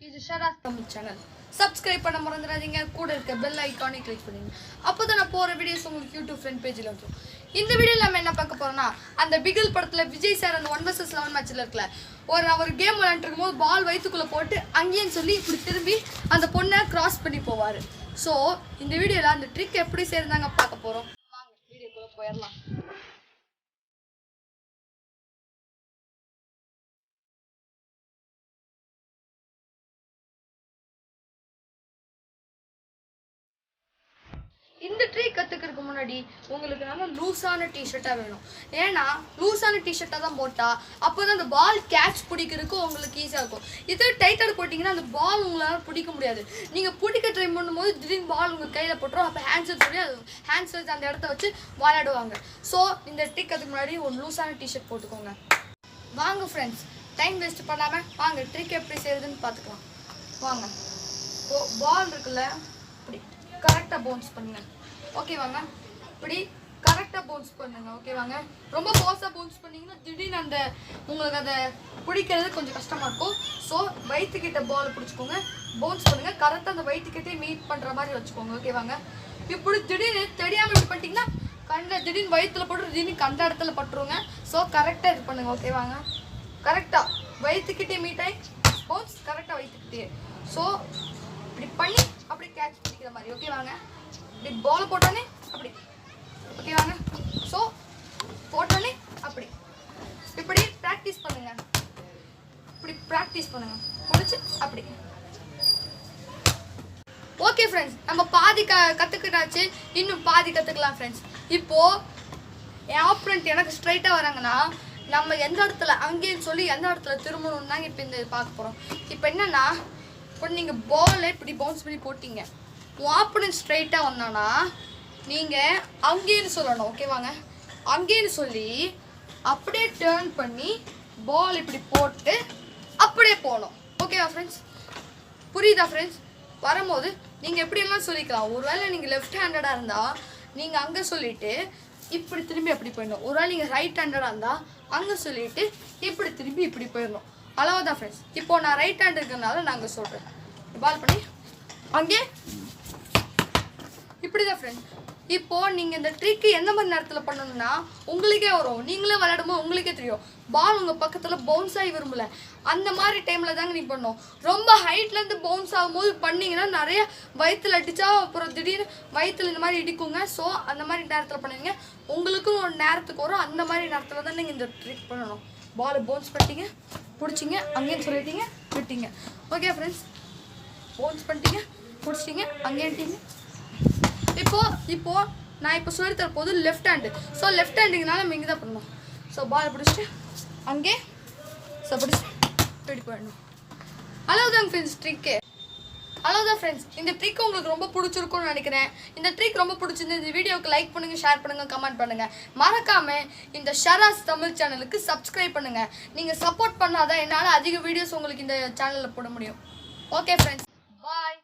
இது ஷராஸ் Tamil channel. Subscribe பண்ண மறந்துடாதீங்க. கூட இருக்க பெல் ஐகானை கிளிக் பண்ணுங்க. அப்போதான் நான் போற வீடியோஸ் உங்களுக்கு யூடியூப் ஃப்ரெண்ட் பேஜில் வந்துடும். இந்த வீடியோவில் நம்ம என்ன பார்க்க போறோம்னா, அந்த பிகில் படத்தில் விஜய் சார் அந்த 1 vs 11 மேட்ச்சில் இருக்கல, அவர் கேம் விளையாண்டு இருக்கும்போது பால் வயிற்றுக்குள்ளே போட்டு அங்கேயும் சொல்லி இப்படி திரும்பி அந்த பொண்ணை கிராஸ் பண்ணி போவார். ஸோ இந்த வீடியோவில் அந்த ட்ரிக் எப்படி சேர்ந்தாங்க பார்க்க போகிறோம். வாங்க வீடியோக்குள்ளே போயிடலாம். இந்த ட்ரிக் கற்றுக்கிறதுக்கு முன்னாடி உங்களுக்கு நல்ல லூஸான டிஷர்ட்டாக வேணும். ஏன்னா லூஸான டிஷர்ட்டாக தான் போட்டால் அப்போ தான் அந்த பால் கேட்ச் பிடிக்கிறதுக்கு உங்களுக்கு ஈஸியாக இருக்கும். இது டைட்டாக போட்டிங்கன்னா அந்த பால் உங்களால் பிடிக்க முடியாது. நீங்கள் பிடிக்க ட்ரை பண்ணும்போது திடீர்னு பால் உங்கள் கையில் போட்டுரும். அப்போ ஹேண்ட்ஸ் சொல்லி அது ஹேண்ட்ஸ் வச்சு அந்த இடத்த வச்சு விளையாடுவாங்க. ஸோ இந்த ட்ரிக் அதுக்கு முன்னாடி ஒரு லூஸான டிஷர்ட் போட்டுக்கோங்க. வாங்க ஃப்ரெண்ட்ஸ், டைம் வேஸ்ட் பண்ணாமல் வாங்க ட்ரிக் எப்படி செய்யுதுன்னு பார்த்துக்கலாம். வாங்க, பால் இருக்குல்ல, இப்படி கரெக்டாக பவுன்ஸ் பண்ணுங்க. ஓகேவாங்க, இப்படி கரெக்டாக பவுன்ஸ் பண்ணுங்க. ஓகேவாங்க, ரொம்ப ஃபோர்ஸாக பவுன்ஸ் பண்ணிங்கன்னா திடீர்னு அந்த உங்களுக்கு அதை பிடிக்கிறது கொஞ்சம் கஷ்டமாக இருக்கும். ஸோ வயிற்றுக்கிட்ட பால் பிடிச்சிக்கோங்க, பவுன்ஸ் பண்ணுங்கள். கரெக்டாக அந்த வயிற்றுக்கிட்டே மீட் பண்ணுற மாதிரி வச்சுக்கோங்க. ஓகேவாங்க, இப்படி திடீர்னு தெரியாமல் இப்படி பண்ணிட்டீங்கன்னா கண்ட திடீர்னு வயிற்றுல போட்டு திடீர்னு கண்ட இடத்துல பட்டுருங்க. ஸோ கரெக்டாக இது பண்ணுங்க. ஓகேவாங்க, கரெக்டாக வயிற்றுக்கிட்டே மீட் ஆகி பவுன்ஸ் கரெக்டாக வயிற்றுக்கிட்டே. ஸோ இப்படி பண்ணி அப்படி கேட்ச் பிடிக்கிற மாதிரி. ஓகேவாங்க, இப்படி பால் போட்டோன்னே அப்படி. ஓகேவாங்க, ஸோ போட்டோன்னே அப்படி இப்படி ப்ராக்டிஸ் பண்ணுங்க. இப்படி ப்ராக்டிஸ் பண்ணுங்க, முடிச்சு அப்படி. ஓகே ஃப்ரெண்ட்ஸ், நம்ம பாதி கற்றுக்கிட்டாச்சு, இன்னும் பாதி கற்றுக்கலாம் ஃப்ரெண்ட்ஸ். இப்போது என் ஆப்போனன்ட் எனக்கு ஸ்ட்ரைட்டாக வராங்கன்னா நம்ம எந்த இடத்துல அங்கேன்னு சொல்லி எந்த இடத்துல திரும்பணும் தாங்க இப்போ இந்த பார்க்க போகிறோம். இப்போ என்னென்னா, இப்போ நீங்கள் பாலை இப்படி பவுன்ஸ் பண்ணி போட்டிங்க, உன் ஆப்போனன்ட் ஸ்ட்ரைட்டாக வந்தானா நீங்கள் அங்கேன்னு சொல்லணும். ஓகேவாங்க, அங்கேன்னு சொல்லி அப்படியே டேர்ன் பண்ணி பால் இப்படி போட்டு அப்படியே போகணும். ஓகேவா ஃப்ரெண்ட்ஸ், புரியுதா ஃப்ரெண்ட்ஸ்? வரும்போது நீங்கள் எப்படியெல்லாம் சொல்லிக்கலாம். ஒருவேளை நீங்கள் லெஃப்ட் ஹேண்டடாக இருந்தால் நீங்கள் அங்கே சொல்லிவிட்டு இப்படி திரும்பி அப்படி போயிடணும். ஒருவேளை நீங்கள் ரைட் ஹேண்டடாக இருந்தால் அங்கே சொல்லிவிட்டு இப்படி திரும்பி இப்படி போயிடணும். அவ்வளோதான் ஃப்ரெண்ட்ஸ். இப்போது நான் ரைட் ஹேண்ட் இருக்கிறதுனால நாங்கள் சொல்கிறேன், பால் பண்ணி அங்கே இப்படி தான் ஃப்ரெண்ட்ஸ். இப்போது நீங்கள் இந்த ட்ரிக்கு எந்த மாதிரி நேரத்தில் பண்ணணும்னா உங்களுக்கே வரும். நீங்களே விளையாடும்போது உங்களுக்கே தெரியும் பால் உங்கள் பக்கத்தில் பவுன்ஸ் ஆகி விரும்பல. அந்த மாதிரி டைமில் தாங்க நீங்கள் பண்ணணும். ரொம்ப ஹைட்லேருந்து பவுன்ஸ் ஆகும்போது பண்ணிங்கன்னா நிறைய வயிற்றில் அடித்தா அப்புறம் திடீர்னு வயிற்றில் இந்த மாதிரி இடிக்குங்க. ஸோ அந்த மாதிரி நேரத்தில் பண்ணுவீங்க. உங்களுக்கும் ஒரு நேரத்துக்கு வரும். அந்த மாதிரி நேரத்தில் தான் நீங்கள் இந்த ட்ரிக் பண்ணணும். பாலை பவுன்ஸ் பண்ணிட்டீங்க, பிடிச்சிங்க, அங்கேயும் சொல்லிட்டீங்க, விட்டீங்க. ஓகே ஃப்ரெண்ட்ஸ், பவுன்ஸ் பண்ணிட்டீங்க, பிடிச்சிட்டிங்க, அங்கேன்ட்டீங்க. இப்போது நான் இப்போ சொல்லித்தர போது லெஃப்ட் ஹேண்டு. ஸோ லெஃப்ட் ஹேண்டுக்குனால நம்ம இங்கே தான் பண்ணணும். ஸோ பால் பிடிச்சிட்டு அங்கே ஸோ பிடிச்சி இப்படி போயிடணும். அவ்வளோதாங்க ஃப்ரெண்ட்ஸ் ட்ரிக்கு. அவ்வளோதான் ஃப்ரெண்ட்ஸ், இந்த ட்ரிக் உங்களுக்கு ரொம்ப பிடிச்சிருக்கும்னு நினைக்கிறேன். இந்த ட்ரிக் ரொம்ப பிடிச்சிருந்து இந்த வீடியோவுக்கு லைக் பண்ணுங்கள், ஷேர் பண்ணுங்கள், கமெண்ட் பண்ணுங்கள். மறக்காமல் இந்த ஷராஸ் தமிழ் சேனலுக்கு சப்ஸ்கிரைப் பண்ணுங்கள். நீங்கள் சப்போர்ட் பண்ணாதான் என்னால் அதிக வீடியோஸ் உங்களுக்கு இந்த சேனலில் போட முடியும். ஓகே ஃப்ரெண்ட்ஸ், பாய்.